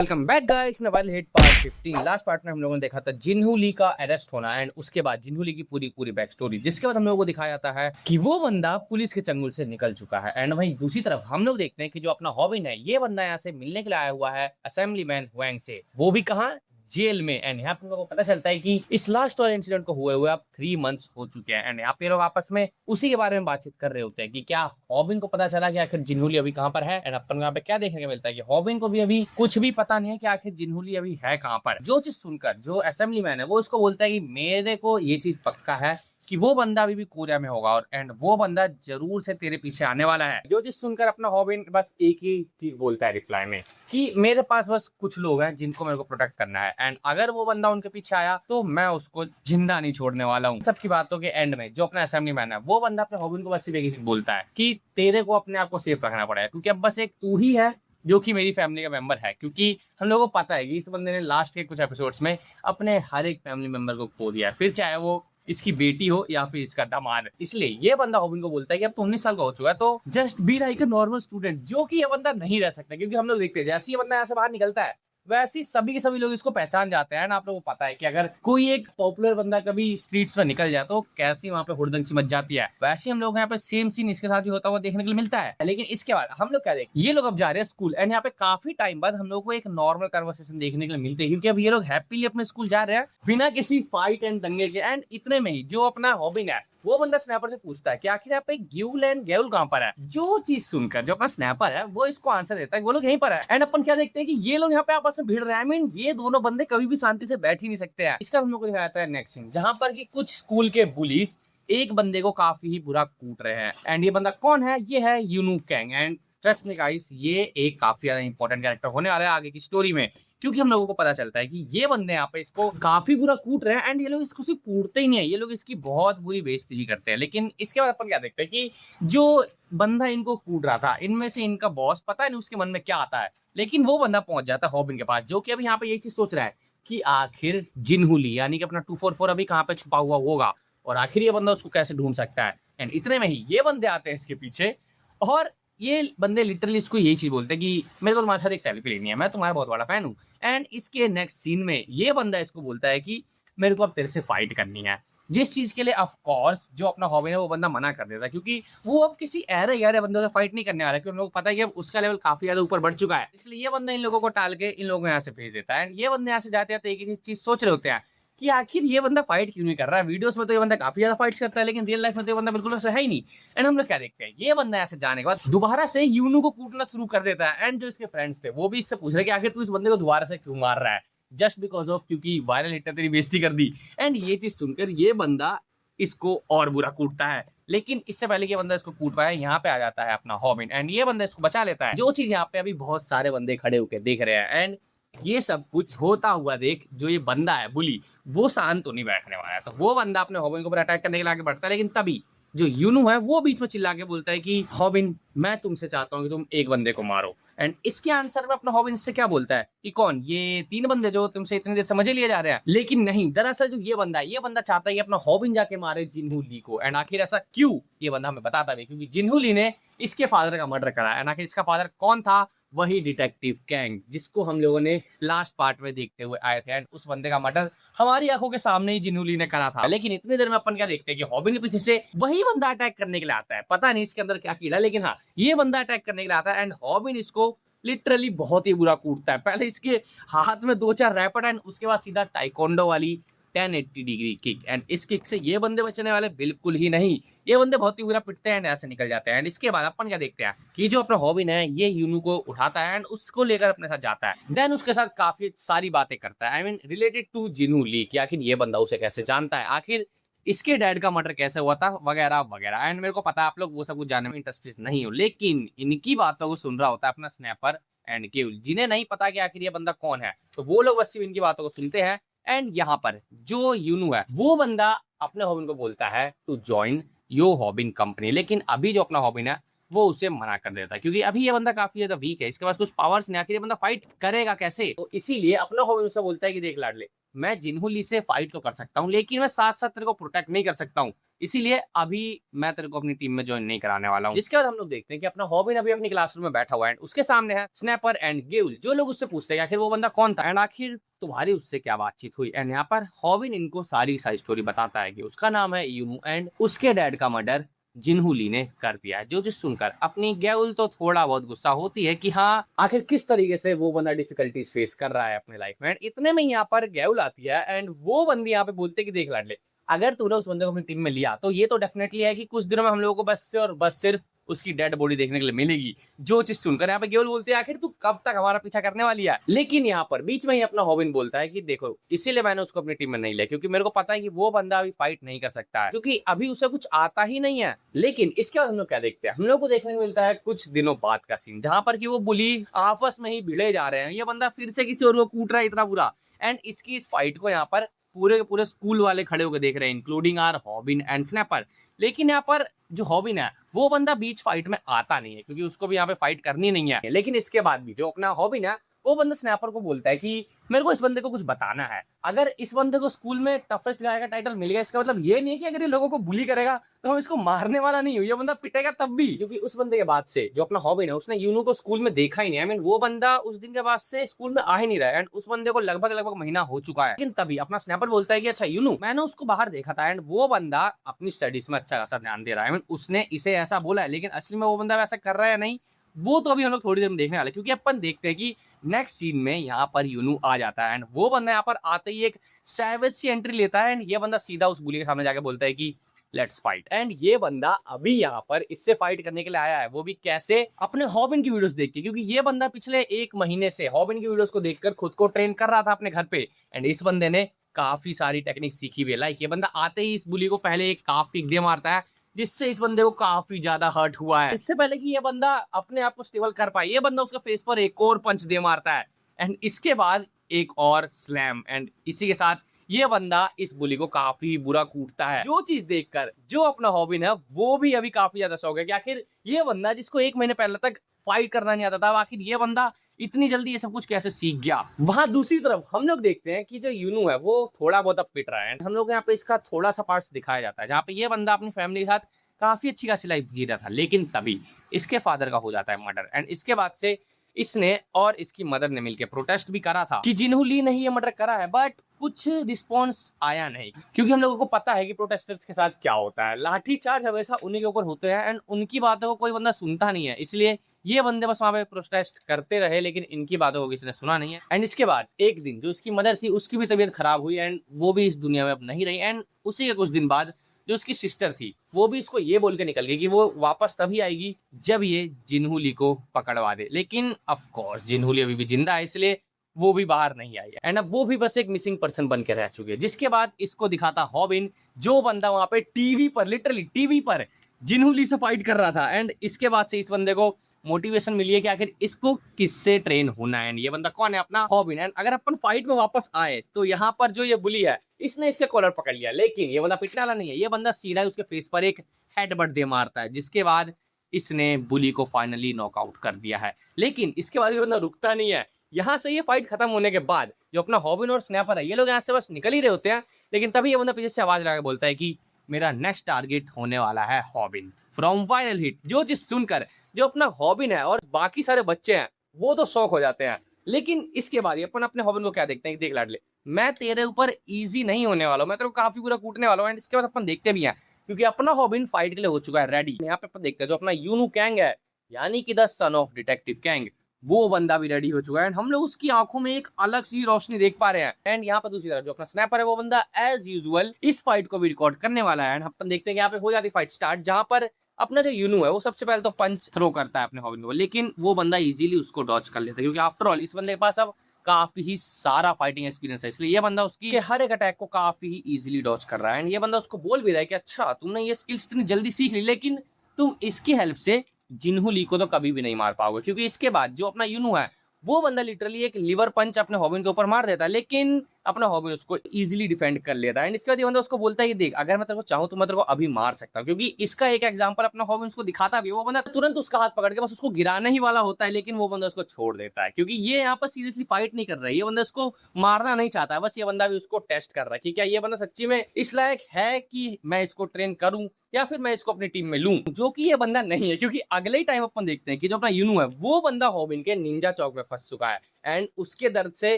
Welcome back guys, नवाइल hit part 15। Last part में हम लोगों ने देखा था जिन्हू ली का अरेस्ट होना एंड उसके बाद जिन्हू ली की पूरी पूरी बैक स्टोरी, जिसके बाद हम लोगों को दिखाया जाता है कि वो बंदा पुलिस के चंगुल से निकल चुका है। एंड वहीं दूसरी तरफ हम लोग देखते हैं कि जो अपना हॉबिन है, ये बंदा यहाँ से मिलने के लिए आया हुआ है असेंबलीमैन हुएंग से, वो भी कहाँ, जेल में। एंड यहाँ पे हम लोगों को पता चलता है कि इस लास्ट वाले इंसिडेंट को हुए अब 3 मंथ्स हो चुके हैं। एंड यहाँ पे लोग आपस में उसी के बारे में बातचीत कर रहे होते हैं कि क्या हॉबिन को पता चला कि आखिर जिन्हूली अभी कहाँ पर है। एंड अपन को यहाँ पे क्या देखने को मिलता है कि हॉबिन को भी अभी कुछ भी पता नहीं है कि आखिर जिन्हूली अभी है कहाँ पर। जो चीज सुनकर जो असेंबली मैन है वो उसको बोलता है कि मेरे को ये चीज पक्का है कि वो बंदा अभी भी कोरिया में होगा और एंड वो बंदा जरूर से तेरे पीछे आने वाला है। जो चीज सुनकर अपना हॉबिन बस एक ही चीज बोलता है रिप्लाई में कि मेरे पास बस कुछ लोग हैं जिनको मेरे को प्रोटेक्ट करना है एंड अगर वो बंदा उनके पीछे आया तो मैं उसको जिंदा नहीं छोड़ने वाला हूँ। सबकी बातों के एंड में जो अपना असेंबली मैन है वो बंदा अपने हॉबिन को बस सिर्फ एक ही चीज बोलता है कि तेरे को अपने आप को सेफ रखना पड़ेगा, क्योंकि अब बस एक तू ही है जो कि मेरी फैमिली का मेंबर है। क्योंकि हम लोगों को पता है कि इस बंदे ने लास्ट के कुछ एपिसोड्स में अपने हर एक फैमिली मेंबर को खो दिया, फिर चाहे वो इसकी बेटी हो या फिर इसका दामाद। इसलिए ये बंदा हॉबिन को बोलता है कि अब तो 19 साल का हो चुका है तो just be like a normal student, जो कि ये बंदा नहीं रह सकता। क्योंकि हम लोग देखते हैं जैसे ये बंदा यहाँ से बाहर निकलता है वैसे ही सभी के सभी लोग इसको पहचान जाते हैं। आप लोगों को पता है कि अगर कोई एक पॉपुलर बंदा कभी स्ट्रीट्स में निकल जाए तो कैसी वहां पे हुड़दंग सी मच जाती है, वैसे ही हम लोग यहाँ पे सेम सीन इसके साथ ही होता हुआ देखने को मिलता है। लेकिन इसके बाद हम लोग क्या देखें, ये लोग अब जा रहे हैं स्कूल एंड यहाँ पे काफी टाइम बाद हम लोग को एक नॉर्मल कन्वर्सेशन देखने के लिए मिलते हैं, क्योंकि अब ये लोग हैप्पीली अपने स्कूल जा रहे हैं बिना किसी फाइट एंड दंगे के। एंड इतने में ही जो अपना हॉबिन है वो बंदा स्नैपर से पूछता है कि आखिर यहाँ पे ग्यूल एंड गेउल कहाँ पर है। जो चीज सुनकर जो अपना स्नैपर है वो इसको आंसर देता है वो लोग यहीं पर है। एंड अपन क्या देखते हैं कि ये लोग यहाँ पे आपस में भिड़ रहे हैं। आई मीन ये दोनों बंदे कभी भी शांति से बैठ ही नहीं सकते हैं। इसका हम लोग को दिखाया जाता है नेक्स्ट सीन, जहां पर कि कुछ स्कूल के बुलीज एक बंदे को काफी ही बुरा कूट रहे हैं। एंड ये बंदा कौन है, ये है यूनू कैंग। एंड ट्रस्ट मी गाइस, ये एक काफी ज्यादा इंपॉर्टेंट कैरेक्टर होने वाला है आगे की स्टोरी में, क्योंकि हम लोगों को पता चलता है कि ये बंदे यहाँ पे इसको काफी बुरा कूट रहे हैं एंड ये लोग इसको सिर्फ कूटते ही नहीं है, ये लोग इसकी बहुत बुरी बेइज्जती भी करते हैं। लेकिन इसके बाद अपन क्या देखते हैं कि जो बंदा इनको कूट रहा था इनमें से इनका बॉस, पता नहीं उसके मन में क्या आता है, लेकिन वो बंदा पहुंच जाता है हॉबिन के पास, जो कि अभी यहाँ पे यही चीज सोच रहा है कि आखिर जिन्हूली यानी कि अपना 244 अभी कहाँ पे छुपा हुआ होगा और आखिर ये बंदा उसको कैसे ढूंढ सकता है। एंड इतने में ही ये बंदे आते हैं इसके पीछे और ये बंदे लिटरली इसको यही चीज बोलते हैं कि मेरे को तुम्हारे साथ एक सेल्फी लेनी है, मैं तुम्हारा बहुत बड़ा फैन हूँ। एंड इसके नेक्स्ट सीन में ये बंदा इसको बोलता है कि मेरे को अब तेरे से फाइट करनी है, जिस चीज के लिए ऑफ कोर्स जो अपना हॉबी है वो बंदा मना कर देता है, क्योंकि वो अब किसी ऐरे गहरे बंदों से फाइट नहीं करने वाला है, क्योंकि हम लोग को पता है कि अब उसका लेवल काफी ज्यादा ऊपर बढ़ चुका है। इसलिए ये बंदा इन लोगों को टाल के इन लोगों को यहाँ से भेज देता है। ये बंदे यहाँ से जाते हैं तो एक ही चीज सोच रहे होते हैं कि आखिर ये बंदा फाइट क्यों नहीं कर रहा है। वीडियोस में तो ये बंदा काफी ज्यादा फाइट्स करता है लेकिन रियल लाइफ में तो ये बंदा बिल्कुल वैसा है ही नहीं। एंड हम लोग क्या देखते हैं, ये बंदा ऐसे जाने के बाद दोबारा से यूनू को कूटना शुरू कर देता है। एंड जो इसके फ्रेंड्स थे वो भी इससे पूछ रहे कि आखिर तू इस बंदे को दोबारा से क्यों मार रहा है, जस्ट बिकॉज ऑफ क्योंकि वायरल हिट ने तेरी बेइज्जती कर दी। एंड ये चीज सुनकर ये बंदा इसको और बुरा कूटता है, लेकिन इससे पहले कि बंदा इसको कूट पाए यहाँ पे आ जाता है अपना हॉबिन एंड ये बंदा इसको बचा लेता है। जो चीज यहाँ पे अभी बहुत सारे बंदे खड़े होकर देख रहे हैं एंड ये सब कुछ होता हुआ देख जो ये बंदा है बुली, वो शांत तो नहीं बैठने वाला है। तो वो बंदा अपने हॉबिन के ऊपर अटैक करने के लिए आगे बढ़ता है, लेकिन तभी जो यूनू है वो बीच में चिल्ला के बोलता है कि हॉबिन मैं तुमसे चाहता हूँ कि तुम एक बंदे को मारो। एंड इसके आंसर में अपना हॉबिन इससे क्या बोलता है कि कौन, ये 3 बंदे जो तुमसे इतनी देर समझे लिए जा रहे हैं। लेकिन नहीं, दरअसल जो ये बंदा है ये बंदा चाहता है कि अपना हॉबिन जाके मारे जिन्हू ली को। एंड आखिर ऐसा क्यों ये बंदा हमें बताता भी, क्योंकि जिन्हू ली ने इसके फादर का मर्डर करा। एंड आखिर इसका फादर कौन था, वही डिटेक्टिव कैंग, जिसको हम लोगों ने लास्ट पार्ट में देखते हुए आए थे। एंड उस बंदे का मर्डर हमारी आंखों के सामने ही जिन्हू ली ने करा था। लेकिन इतनी देर में अपन क्या देखते हैं कि हॉबिन के पीछे से वही बंदा अटैक करने के लिए आता है। पता नहीं इसके अंदर क्या कीड़ा, लेकिन हाँ ये बंदा अटैक करने के लिए आता है एंड हॉबिन इसको लिटरली बहुत ही बुरा कूटता है। पहले इसके हाथ में 2-4 रैपट एंड उसके बाद सीधा टाइकोंडो वाली 1080 डिग्री किक। एंड इस किक से ये बंदे बचने वाले बिल्कुल ही नहीं, ये बंदे बहुत ही बुरा पिटते हैं एंड ऐसे निकल जाते हैं। एंड इसके बाद अपन क्या देखते हैं कि जो अपना हॉबिन है ये यूनू को उठाता है एंड उसको लेकर अपने साथ जाता है। देन उसके साथ काफी सारी बातें करता है, आई मीन रिलेटेड टू जिन्हू ली, कि आखिर ये बंदा उसे कैसे जानता है, आखिर इसके डैड का मर्डर कैसे हुआ था, वगैरह वगैरह। एंड मेरे को पता है आप लोग वो सब कुछ जानने में इंटरेस्टेड नहीं हो, लेकिन इनकी बातों को सुन रहा होता है अपना स्नैपर एंड केवल, जिन्हें नहीं पता कि आखिर ये बंदा कौन है, तो वो लोग बस सिर्फ इनकी बातों को सुनते हैं। एंड यहाँ पर जो यूनू है वो बंदा अपने हॉबिन को बोलता है टू ज्वाइन यो हॉबिन कंपनी, लेकिन अभी जो अपना हॉबिन है वो उसे मना कर देता है, क्योंकि अभी ये बंदा काफी ज्यादा वीक है, इसके पास कुछ पावर्स नहीं, आखिर ये बंदा फाइट करेगा कैसे। तो इसीलिए अपना हॉबिन उसे बोलता है कि देख लाडले, मैं जिन्हू ली से फाइट तो कर सकता हूँ लेकिन मैं साथ साथ तेरे को प्रोटेक्ट नहीं कर सकता हूँ, इसीलिए अभी मैं तेरे को अपनी टीम में ज्वाइन नहीं कराने वाला हूँ। जिसके बाद हम लोग देखते हैं कि अपना हॉबिन अभी अपनी क्लासरूम में बैठा हुआ है, उसके सामने है स्नैपर एंड गेउल। जो लोग उससे पूछते हैं आखिर वो बंदा कौन था एंड आखिर तुम्हारी उससे क्या बातचीत हुई, एंड यहाँ पर हॉबिन इनको सारी स्टोरी बताता है कि उसका नाम है यूनू एंड उसके डैड का मर्डर जिन्हू ली ने कर दिया है। जो चीज सुनकर अपनी गेउल तो थोड़ा बहुत गुस्सा होती है कि हाँ आखिर किस तरीके से वो बंदा डिफिकल्टीज फेस कर रहा है अपने लाइफ में। इतने में यहाँ पर गेउल आती है एंड वो बंदी यहाँ पे बोलते कि देख लाडले, अगर तूने उस बंदे को अपनी टीम में लिया तो ये तो डेफिनेटली है कि कुछ दिनों में हम लोगों को बस से और बस सिर्फ उसकी डेड बॉडी देखने के लिए मिलेगी। जो चीज सुनकर यहाँ पे गेउल बोलते हैं आखिर तू कब तक हमारा पीछा करने वाली है। लेकिन यहाँ पर बीच में ही अपना हॉबिन बोलता है कि देखो इसीलिए मैंने उसको अपनी टीम में नहीं लिया क्योंकि मेरे को पता है कि वो बंदा अभी फाइट नहीं कर सकता है क्योंकि अभी उसे कुछ आता ही नहीं है। लेकिन इसके बाद हम लोग क्या देखते हैं, हम लोग को देखने को मिलता है कुछ दिनों बाद का सीन जहां पर कि वो बुली आपस में ही भिड़े जा रहे हैं। ये बंदा फिर से किसी और को कूट रहा है इतना बुरा, एंड इसकी इस फाइट को यहाँ पर पूरे के पूरे स्कूल वाले खड़े होकर देख रहे हैं इंक्लूडिंग आर हॉबिन एंड स्नैपर। लेकिन यहाँ पर जो हॉबिन है वो बंदा बीच फाइट में आता नहीं है क्योंकि उसको भी यहाँ पे फाइट करनी नहीं है। लेकिन इसके बाद भी जो अपना हॉबिन है वो बंदा स्नैपर को बोलता है कि मेरे को इस बंदे को कुछ बताना है। अगर इस बंदे को स्कूल में टफेस्ट गाय का टाइटल मिल गया इसका मतलब ये नहीं है कि अगर ये लोगों को बुली करेगा तो हम इसको मारने वाला नहीं हूँ, ये बंदा पिटेगा तब भी। क्योंकि उस बंदे के बाद से जो अपना हॉबिन है उसने यूनू को स्कूल में देखा ही नहीं। आई मीन वो बंदा उस दिन के बाद से स्कूल में आ ही नहीं रहा है एंड उस बंदे को लगभग महीना हो चुका है। लेकिन तभी अपना स्नैपर बोलता है कि अच्छा यूनू मैंने उसको बाहर देखा था एंड वो बंदा अपनी स्टडीज में अच्छा खासा ध्यान दे रहा है। उसने इसे ऐसा बोला है लेकिन असली में वो बंदा वैसा कर रहा है नहीं, वो तो अभी हम लोग थोड़ी देर में देखने वाले क्योंकि अपन देखते हैं कि नेक्स्ट सीन में यहाँ पर यूनू आ जाता है एंड वो बंदा यहाँ पर आते ही एक सैवेज सी एंट्री लेता है एंड ये बंदा सीधा उस बुली के सामने जाके बोलता है कि लेट्स फाइट। एंड ये बंदा अभी यहाँ पर इससे फाइट करने के लिए आया है, वो भी कैसे, अपने हॉबिन की वीडियोस देख के। क्योंकि ये बंदा पिछले एक महीने से हॉबिन की वीडियोस को देखकर खुद को ट्रेन कर रहा था अपने घर पे एंड इस बंदे ने काफी सारी टेक्निक सीखी हुई है। लाइक ये बंदा आते ही इस बुली को पहले एक काफ किक दे मारता है जिससे इस बंदे को काफी ज्यादा हर्ट हुआ है। इससे पहले कि ये बंदा अपने आप को स्टेबल कर पाए ये बंदा उसके फेस पर एक और पंच दे मारता है एंड इसके बाद एक और स्लैम एंड इसी के साथ ये बंदा इस बुली को काफी बुरा कूटता है। जो चीज देखकर जो अपना हॉबिन है वो भी अभी काफी ज्यादा शौक है कि आखिर ये बंदा जिसको एक महीने पहले तक फाइट करना नहीं आता था आखिर ये बंदा इतनी जल्दी ये सब कुछ कैसे सीख गया। वहां दूसरी तरफ हम लोग देखते हैं कि जो यूनू है वो थोड़ा बहुत अब पिट रहा है। हम लोग यहाँ पे इसका थोड़ा सा पार्ट दिखाया जाता है जहाँ पे ये बंदा अपनी फैमिली के साथ काफी अच्छी खासी लाइफ जी रहा था। लेकिन तभी इसके फादर का हो जाता है मर्डर एंड इसके बाद से इसने और इसकी मदर ने मिलकर प्रोटेस्ट भी करा था कि जिन्हू ली ने ये मर्डर करा है, बट कुछ रिस्पॉन्स आया नहीं क्योंकि हम लोगों को पता है कि प्रोटेस्टर्स के साथ क्या होता है, लाठीचार्ज हमेशा उन्हीं के ऊपर होते हैं एंड उनकी बातों को कोई बंदा सुनता नहीं है। इसलिए ये बंदे बस वहां पे प्रोटेस्ट करते रहे लेकिन इनकी बातों को किसी ने सुना नहीं है। एंड इसके बाद एक दिन जो इसकी मदर थी उसकी भी तबीयत खराब हुई एंड वो भी इस दुनिया में अब नहीं रही एंड उसी के कुछ दिन बाद जो उसकी सिस्टर थी वो भी इसको ये बोल के निकल गई कि वो वापस तभी आएगी जब ये जिन्हू ली को पकड़वा दे। लेकिन ऑफ कोर्स जिन्हू ली अभी भी जिंदा है इसलिए वो भी बाहर नहीं आई एंड अब वो भी बस एक मिसिंग पर्सन बन के रह चुके हैं। जिसके बाद इसको दिखाता हॉबिन जो बंदा वहां पे टीवी पर लिटरली टीवी पर जिन्हू ली से फाइट कर रहा था एंड इसके बाद से इस बंदे को मोटिवेशन मिली है कि आखिर इसको किससे ट्रेन होना है। ये बंदा कौन है, अपना हॉबिन। एंड अगर अपन फाइट में वापस आए तो यहाँ पर जो ये बुली है इसने इसके कॉलर पकड़ लिया लेकिन ये बंदा पिटने वाला नहीं है। ये बंदा सीधा उसके फेस पर एक हेडबट दे मारता है जिसके बाद इसने बुली को फाइनली नॉकआउट कर दिया है। लेकिन इसके बाद ये बंदा रुकता नहीं है। यहाँ से ये फाइट खत्म होने के बाद जो अपना हॉबिन और स्नैपर है ये लोग यहाँ से बस निकल ही रहे होते हैं लेकिन तभी ये बंदा पीछे से आवाज लगा बोलता है कि मेरा नेक्स्ट टारगेट होने वाला है हॉबिन फ्रॉम वायरल हिट। जो चीज सुनकर जो अपना हॉबिन है और बाकी सारे बच्चे हैं वो तो शौक हो जाते हैं। लेकिन इसके बाद अपन अपने हॉबिन को क्या देखते हैं कि देख लाडले मैं तेरे ऊपर इजी नहीं होने वाला हूँ, मैं तेरे को काफी बुरा कूटने वाला हूँ। एंड इसके बाद अपन देखते भी हैं क्योंकि अपना हॉबिन फाइट के लिए हो चुका है रेडी। यहाँ पे अपन देखते हैं जो अपना यूनू कैंग है यानी कि the son of detective Kang वो बंदा भी रेडी हो चुका है एंड हम लोग उसकी आंखों में एक अलग सी रोशनी देख पा रहे हैं। एंड यहाँ पर दूसरी तरफ जो अपना स्नैपर है वो बंदा एज यूजुअल इस फाइट को भी रिकॉर्ड करने वाला है एंड अपन देखते हैं कि यहाँ पे हो जाती फाइट स्टार्ट जहां पर अपना जो यूनू है वो सबसे पहले तो पंच थ्रो करता है अपने हॉबिन को लेकिन वो बंदा इजीली उसको डॉच कर लेता है क्योंकि आफ्टर ऑल इस बंदे के पास अब काफी ही सारा फाइटिंग एक्सपीरियंस है। इसलिए ये बंदा उसकी हर एक अटैक को काफी ही इजीली डॉच कर रहा है एंड ये बंदा उसको बोल भी रहा है कि अच्छा तुमने ये स्किल्स इतनी जल्दी सीख ली लेकिन तुम इसकी हेल्प से जिन्हू ली को तो कभी भी नहीं मार पाओगे। क्योंकि इसके बाद जो अपना यूनू है वो बंदा लिटरली एक लिवर पंच अपने हॉबिन के ऊपर मार देता है लेकिन अपना हॉबिन उसको इजीली डिफेंड कर लेता है। एंड इसके बाद ये बंदा उसको बोलता है कि देख, अगर मैं तेरे को चाहूँ तो मैं तेरे को अभी मार सकता हूँ, क्योंकि इसका एक एग्जांपल अपना हॉबिन उसको दिखाता भी है। वो बंदा तुरंत उसका हाथ पकड़ के बस उसको गिराने ही वाला होता है, लेकिन वो बंदा उसको छोड़ देता है, क्योंकि ये यहाँ पर सीरियसली फाइट नहीं कर रहा है, ये बंदा उसको मारना नहीं चाहता है, बस ये बंदा भी उसको टेस्ट कर रहा है कि क्या ये बंदा सच्ची में इस लायक है कि मैं इसको ट्रेन करूं या फिर मैं इसको अपनी टीम में लूं, जो कि ये बंदा नहीं है। क्योंकि अगले ही टाइम अपन देखते हैं कि जो अपना यूनू है वो बंदा हॉबिन के निंजा चौक में फंस चुका है, एंड उसके दर्द से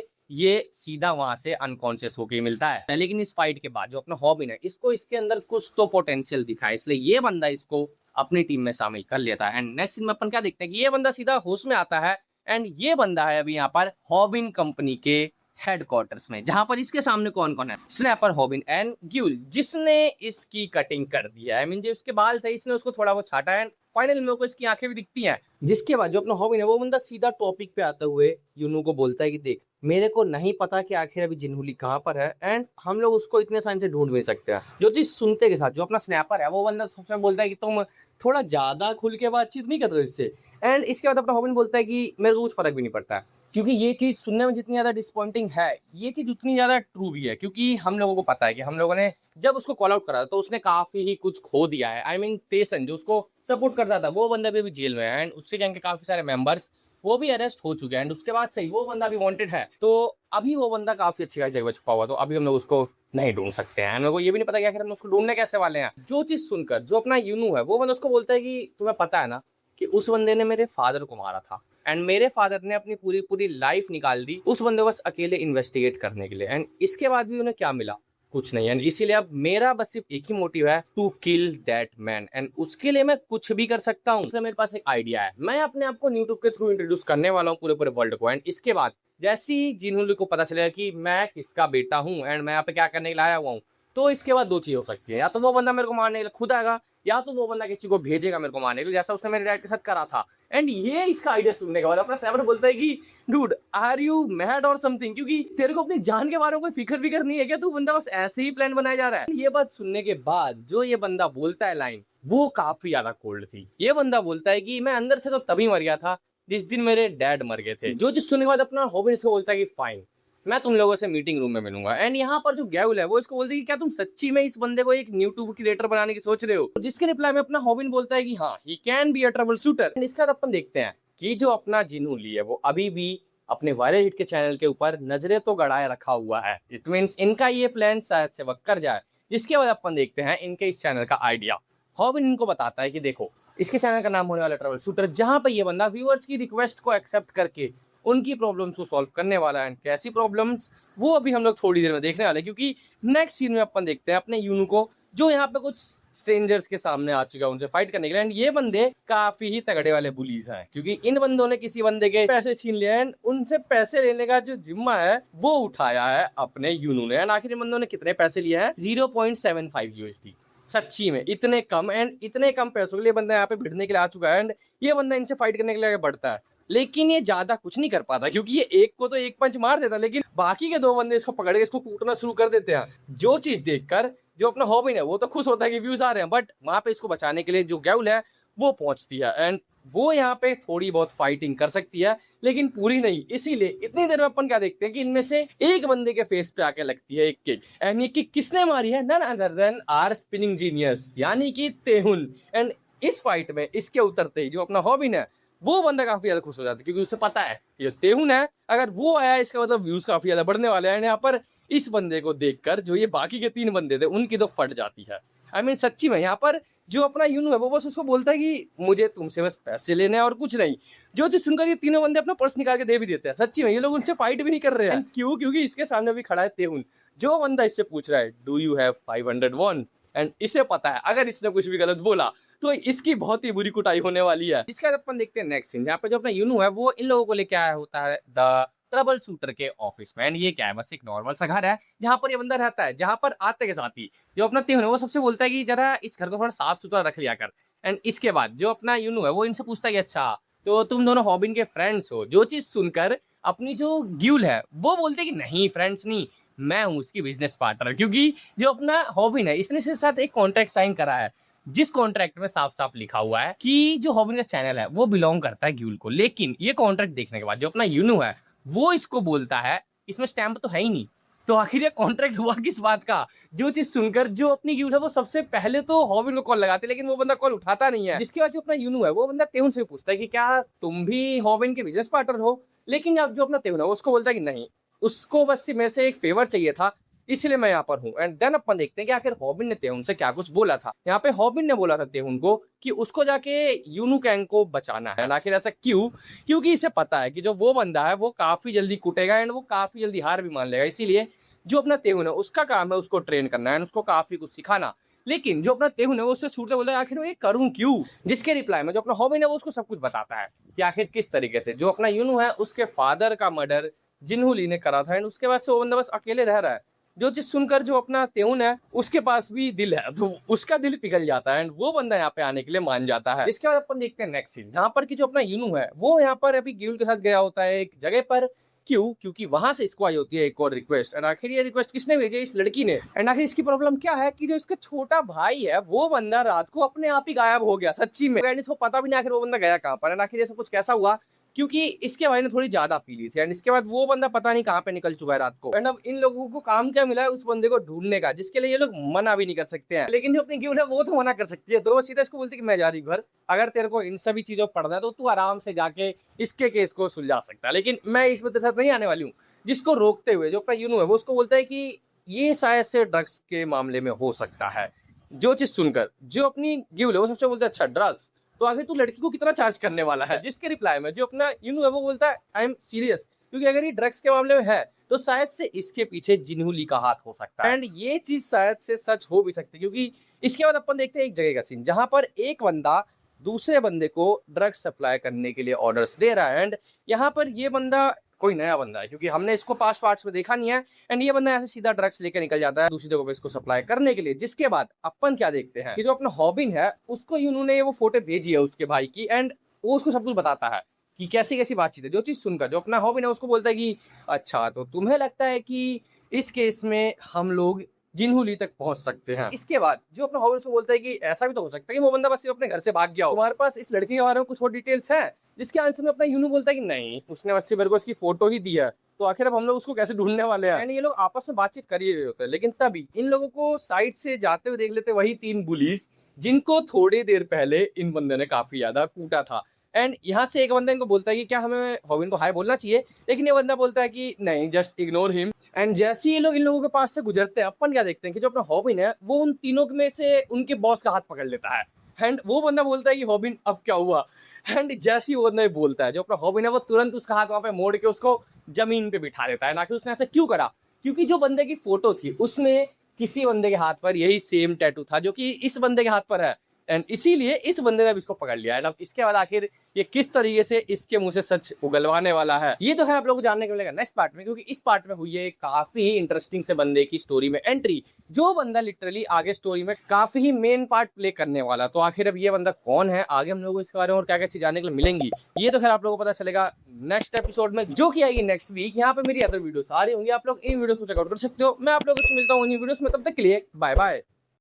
ये सीधा वहां से अनकॉन्शियस होके मिलता है। लेकिन इस फाइट के बाद जो अपना हॉबिन है, इसको इसके अंदर कुछ तो पोटेंशियल दिखा है, इसलिए ये बंदा इसको अपनी टीम में शामिल कर लेता है। एंड नेक्स्ट सीन में अपन क्या देखते हैं कि ये बंदा सीधा होश में आता है, एंड ये बंदा है अभी यहाँ पर हॉबिन कंपनी के हेडक्वार्टर्स में, जहां पर इसके सामने कौन कौन है, स्नैपर, हॉबिन एंड ग्यूल, जिसने इसकी कटिंग कर दिया है। आई मीन जो उसके बाल थे इसने उसको थोड़ा बहुत छाटा है, फाइनली मेरे को इसकी आंखें भी दिखती हैं। जिसके बाद जो अपना हॉबिन है वो बंदा सीधा टॉपिक पे आते हुए यूनू को बोलता है कि देख, मेरे को नहीं पता कि आखिर अभी जिन्होंली कहाँ पर है, एंड हम लोग उसको इतने साइन से ढूंढ भी सकते हैं। जो चीज सुनते के साथ जो अपना स्नैपर है वो बंदा सबसे बोलता है कि तुम थोड़ा ज्यादा खुल के बातचीत नहीं कर रहे हो इससे। एंड इसके बाद अपना हॉबिन बोलता है कि मेरे को कुछ फर्क भी नहीं पड़ता है, क्योंकि ये चीज़ सुनने में जितनी ज़्यादा डिसअपॉइंटिंग है, ये चीज़ उतनी ज़्यादा ट्रू भी है। क्योंकि हम लोगों को पता है कि हम लोगों ने जब उसको कॉल आउट करा तो उसने काफ़ी ही कुछ खो दिया है। आई मीन टेसन जो उसको सपोर्ट करता था वो बंदा भी जेल में है, एंड उससे गैंग के काफ़ी सारे मेंबर्स वो भी अरेस्ट हो चुके हैं। एंड उसके बाद सही वो बंदा भी वांटेड है, तो अभी वो बंदा काफ़ी अच्छी जगह छुपा हुआ, तो अभी हम लोग उसको नहीं ढूंढ सकते हैं। मेरे को ये भी नहीं पता कि आखिर हम उसको ढूंढने कैसे वाले हैं। जो चीज़ सुनकर जो अपना यूनू है वो बंदा उसको बोलता है कि तुम्हें पता है ना कि उस बंदे ने मेरे फादर को मारा था, एंड मेरे फादर ने अपनी पूरी पूरी लाइफ निकाल दी उस बंदे को बस अकेले इन्वेस्टिगेट करने के लिए, एंड इसके बाद भी उन्हें क्या मिला, कुछ नहीं। एंड इसीलिए अब मेरा बस सिर्फ एक ही मोटिव है, to kill that man, and उसके लिए मैं कुछ भी कर सकता हूँ। इसलिए मेरे पास एक आइडिया है, मैं अपने आप को यूट्यूब के थ्रू इंट्रोड्यूस करने वाला हूँ पूरे पूरे वर्ल्ड को। एंड इसके बाद जैसे ही जिन्होंने को पता चलेगा कि मैं किसका बेटा हूँ एंड मैं यहाँ पे क्या करने के लिए आया हुआ हूँ, तो इसके बाद दो चीज हो सकती है, या तो वो बंदा मेरे को मारने के लिए खुद आएगा, या तो वो बंदा किसी को भेजेगा मेरे को मारने के लिए, जैसा उसने मेरे डैड के साथ करा था। एंड ये इसका आइडिया सुनने के बाद अपना सैबर बोलता है कि डूड, आर यू मैड और समथिंग, क्योंकि तेरे को अपनी जान के बारे में कोई फिक्र नहीं है क्या, तू बंदा बस ऐसे ही प्लान बनाया जा रहा है। ये बात सुनने के बाद जो ये बंदा बोलता है लाइन, वो काफी ज्यादा कोल्ड थी। ये बंदा बोलता है कि मैं अंदर से तो तभी मर गया था जिस दिन मेरे डैड मर गए थे। जो चीज सुनने के बाद अपना हॉबिन इसको बोलता है कि फाइन, मैं तुम लोगों से मीटिंग रूम में मिलूंगा। एंड यहाँ पर जो गैउल है वो इसको बोलती है कि क्या तुम सच्ची में इस बंदे को एक यूट्यूब क्रिएटर बनाने की सोच रहे हो, जिसके रिप्लाई में अपना हॉबिन बोलता है कि हाँ, he can be a trouble shooter. इसका अपन देखते हैं कि जो अपना जिन्होंली है वो अभी भी अपने वायरल हिट के चैनल के ऊपर नजरे तो गड़ाए रखा हुआ है। इट मीन्स इनका ये प्लान शायद से वर्क कर जाए। जिसके बाद अपन देखते हैं इनके इस चैनल का आइडिया। हॉबिन इनको बताता है कि देखो, इसके चैनल का नाम होने वाला ट्रबल शूटर, जहां पर ये बंदा व्यूअर्स की रिक्वेस्ट को एक्सेप्ट करके उनकी प्रॉब्लम्स को सॉल्व करने वाला है। कैसी प्रॉब्लम्स वो अभी हम लोग थोड़ी देर में देखने वाले हैं, क्योंकि नेक्स्ट सीन में अपन देखते हैं अपने यूनू को जो यहाँ पे कुछ स्ट्रेंजर्स के सामने आ चुका है उनसे फाइट करने के लिए। एंड ये बंदे काफी ही तगड़े वाले बुलीज हैं, क्योंकि इन बंदों ने किसी बंदे के पैसे छीन लिए एंड उनसे पैसे लेने का जो जिम्मा है वो उठाया है अपने यूनू ने। एंड आखिर इन बंदों ने कितने पैसे लिए हैं, 0.75 USD। सच्ची में इतने कम, एंड इतने कम पैसों के लिए बंदा यहाँ पे भिड़ने के लिए आ चुका है। एंड ये बंदा इनसे फाइट करने के लिए आगे बढ़ता है, लेकिन ये ज्यादा कुछ नहीं कर पाता, क्योंकि ये एक को तो एक पंच मार देता, लेकिन बाकी के दो बंदे इसको पकड़ के इसको कूटना शुरू कर देते हैं। जो चीज देखकर जो अपना हॉबिन है वो तो खुश होता है कि व्यूज आ रहे हैं, बट वहां पे इसको बचाने के लिए जो गैउल है वो पहुंचती है, एंड वो यहाँ पे थोड़ी बहुत फाइटिंग कर सकती है, लेकिन पूरी नहीं। इसीलिए इतनी देर में अपन क्या देखते हैं कि इनमें से एक बंदे के फेस पे आके लगती है एक किक, एंड ये किक किसने मारी है, none other than are spinning genius, यानी कि तेहुन। एंड इस फाइट में इसके उतरते ही जो अपना हॉबिन है वो बंदा काफी ज्यादा खुश हो जाता है, क्योंकि उसे पता है ये तेहुन है, अगर वो आया इसका मतलब व्यूज काफी ज्यादा बढ़ने वाले हैं। यहाँ पर इस बंदे को देखकर जो ये बाकी के तीन बंदे थे उनकी तो फट जाती है। आई मीन सच्ची में यहाँ पर जो अपना यूनू है वो बस उसको बोलता है कि मुझे तुमसे बस पैसे लेने हैं और कुछ नहीं। जो चीज सुनकर ये तीनों बंदे अपना पर्स निकाल के दे भी देते हैं। सच्ची में ये लोग उनसे फाइट भी नहीं कर रहे हैं। क्यों? क्योंकि इसके सामने भी खड़ा है तेहुन। जो बंदा इससे पूछ रहा है do you have 500 won, and इसे पता है अगर इसने कुछ भी गलत बोला तो इसकी बहुत ही बुरी कुटाई होने वाली है। इसके बाद अपन देखते हैं नेक्स्ट सीन, जहाँ पे जो अपना यूनू है वो इन लोगों को लेके आया होता है द ट्रबल शूटर के ऑफिस में। एंड ये क्या है, बस एक नॉर्मल सा घर है जहाँ पर ये बंदा रहता है, जहाँ पर आते के साथ ही जो अपना तेहुन है वो सबसे बोलता है कि जरा इस घर को थोड़ा साफ सुथरा रख लिया कर। एंड इसके बाद जो अपना यूनू है वो इनसे पूछता है कि अच्छा तो तुम दोनों हॉबिन के फ्रेंड्स हो। जो चीज सुनकर अपनी जो ग्यूल है वो बोलते कि नहीं, फ्रेंड्स नहीं, मैं हूँ उसकी बिजनेस पार्टनर। क्योंकि जो अपना हॉबिन है इसने इसके साथ एक कॉन्ट्रैक्ट साइन करा है, जिस कॉन्ट्रैक्ट में साफ साफ लिखा हुआ है कि जो हॉबिन का चैनल है वो बिलोंग करता है ग्यूल को। लेकिन ये कॉन्ट्रैक्ट देखने के बाद जो अपना यूनू है वो इसको बोलता है इसमें स्टैम्प तो है ही नहीं, तो आखिर ये कॉन्ट्रैक्ट हुआ किस बात का? जो चीज सुनकर जो अपनी यून है वो सबसे पहले तो हॉबिन को कॉल लगाते, लेकिन वो बंदा कॉल उठाता नहीं है। जिसके बाद जो अपना यूनू है वो बंदा तेहुन से पूछता है कि क्या तुम भी हॉबिन के बिजनेस पार्टनर हो? लेकिन अब जो अपना तेहुन है उसको बोलता है कि नहीं, उसको बस मेरे से एक फेवर चाहिए था, इसलिए मैं यहाँ पर हूँ। एंड देन अपन देखते हैं कि आखिर हॉबिन ने तेहुन से क्या कुछ बोला था। यहाँ पे हॉबिन ने बोला था तेहुन को कि उसको जाके यूनू गैंग को बचाना है। आखिर ऐसा क्यों? क्योंकि इसे पता है कि जो वो बंदा है वो काफी जल्दी कूटेगा एंड वो काफी जल्दी हार भी मान लेगा। इसीलिए जो अपना तेहुन है उसका काम है उसको ट्रेन करना है, उसको काफी कुछ सिखाना। लेकिन जो अपना तेहुन है वो उससे छूटते बोलता है आखिर मैं ये करूं क्यों? जिसके रिप्लाई में जो अपना हॉबिन है वो उसको सब कुछ बताता है कि आखिर किस तरीके से जो अपना यूनू है उसके फादर का मर्डर जिन्हू ली ने करा था एंड उसके बाद से वो बंदा बस अकेले रह रहा है। जो चीज सुनकर जो अपना तेहुन है उसके पास भी दिल है, तो उसका दिल पिघल जाता है एंड वो बंदा यहाँ पे आने के लिए मान जाता है। इसके बाद अपन देखते हैं नेक्स्ट सीन, जहाँ पर कि जो अपना यूनू है वो यहाँ पर अभी गिल के साथ गया होता है एक जगह पर। क्यों? क्योंकि वहां से इसको आई होती है एक और रिक्वेस्ट। एंड आखिर ये रिक्वेस्ट किसने भेजी? इस लड़की ने। एंड आखिर इसकी प्रॉब्लम क्या है कि जो इसका छोटा भाई है वो बंदा रात को अपने आप ही गायब हो गया सच्ची में। एंड इसको पता भी नहीं आखिर वो बंदा गया कहाँ पर। एंड आखिर ये सब कुछ कैसा हुआ? क्योंकि इसके भाई ने थोड़ी ज्यादा पी ली थी एंड इसके बाद वो बंदा पता नहीं कहाँ पे निकल चुका है रात को। एंड अब इन लोगों को काम क्या मिला है? उस बंदे को ढूंढने का, जिसके लिए ये लोग मना भी नहीं कर सकते हैं। लेकिन जो अपनी गिल्ड है वो तो मना कर सकती है, तो वो सीधा इसको बोलती है कि मैं जा रही हूँ घर, अगर तेरे को इन सभी चीजों पर पढ़ना है तो तू आराम से जाके इसके केस को सुलझा सकता है, लेकिन मैं इसमें तेरे साथ नहीं आने वाली हूँ। जिसको रोकते हुए जो अपना यूनू है वो उसको बोलता है कि ये शायद से ड्रग्स के मामले में हो सकता है। जो चीज सुनकर जो अपनी गिल्ड है वो सबसे बोलता है अच्छा ड्रग्स, तो आखिर तू लड़की को कितना चार्ज करने वाला है? जिसके रिप्लाई में जो अपना यूनू है वो बोलता है आई एम सीरियस, क्योंकि अगर ये ड्रग्स के मामले में है तो शायद से इसके पीछे जिन्हू ली का हाथ हो सकता है। एंड ये चीज शायद से सच हो भी सकती है, क्योंकि इसके बाद अपन देखते हैं एक जगह का सीन जहां पर एक बंदा दूसरे बंदे को ड्रग्स सप्लाई करने के लिए ऑर्डर्स दे रहा है। एंड यहाँ पर ये बंदा कोई नया बंदा है, क्योंकि हमने इसको पास्ट पार्ट्स में देखा नहीं है। एंड ये बंदा ऐसे सीधा ड्रग्स लेकर निकल जाता है दूसरी जगह पे इसको सप्लाई करने के लिए। जिसके बाद अपन क्या देखते हैं कि जो अपना हॉबिन है उसको उन्होंने वो फोटो भेजी है उसके भाई की एंड वो उसको सब कुछ बताता है कि कैसी कैसी बातचीत है। जो चीज सुनकर जो अपना हॉबिन है उसको बोलता है कि अच्छा तो तुम्हें लगता है कि इस केस में हम लोग जिन्हू ली तक पहुंच सकते हैं। इसके बाद जो अपना हॉबिन उसको बोलता है कि ऐसा भी तो हो सकता है कि वो बंदा बस अपने घर से भाग गया हो, तुम्हारे पास इस लड़की के बारे में कुछ और डिटेल्स है? जिसके आंसर में अपना यूनू बोलता है कि नहीं, उसने बस मेरे को इसकी फोटो ही दी है, तो आखिर अब हम लोग उसको कैसे ढूंढने वाले हैं? ये लोग आपस में बातचीत कर ही रहे होते हैं, लेकिन तभी इन लोगों को साइड से जाते हुए देख लेते वही तीन पुलिस जिनको थोड़ी देर पहले इन बंदे ने काफी ज्यादा कूटा था। एंड यहाँ से एक बंदा इनको बोलता है कि क्या हमें हॉबिन को हाय बोलना चाहिए, लेकिन ये बंदा बोलता है कि नहीं, जस्ट इग्नोर हिम। एंड जैसे ये लोग इन लोगों के पास से गुजरते हैं अपन क्या देखते हैं कि जो अपना हॉबिन है वो उन तीनों में से उनके बॉस का हाथ पकड़ लेता है। एंड वो बंदा बोलता है कि हॉबिन अब क्या हुआ? एंड जैसे ही वो बंदा बोलता है जो अपना हॉबिन है वो तुरंत उसका हाथ वहां पे मोड़ के उसको जमीन पे बिठा देता है। ना कि उसने ऐसा क्यों करा? क्योंकि जो बंदे की फोटो थी उसमें किसी बंदे के हाथ पर यही सेम टैटू था जो कि इस बंदे के हाथ पर है। एंड इसीलिए इस बंदे ने अब इसको पकड़ लिया है। अब इसके बाद आखिर ये किस तरीके से इसके मुंह से सच उगलवाने वाला है ये तो है आप लोगों को जानने को मिलेगा नेक्स्ट पार्ट में, क्योंकि इस पार्ट में हुई है काफी इंटरेस्टिंग से बंदे की स्टोरी में एंट्री, जो बंदा लिटरली आगे स्टोरी में काफी ही मेन पार्ट प्ले करने वाला। तो आखिर अब ये बंदा कौन है, आगे हम लोगों को इसके बारे में और क्या क्या चीज जानने को मिलेंगी ये तो खैर आप लोगों को पता चलेगा नेक्स्ट एपिसोड में, जो कि आएगी नेक्स्ट वीक। यहाँ पे मेरी अदर वीडियोस आ रही होंगी, आप लोग इन वीडियोस को चेकआउट कर सकते हो। मैं आप लोगों से मिलता हूँ इन वीडियोस में, तब तक के लिए बाय बाय।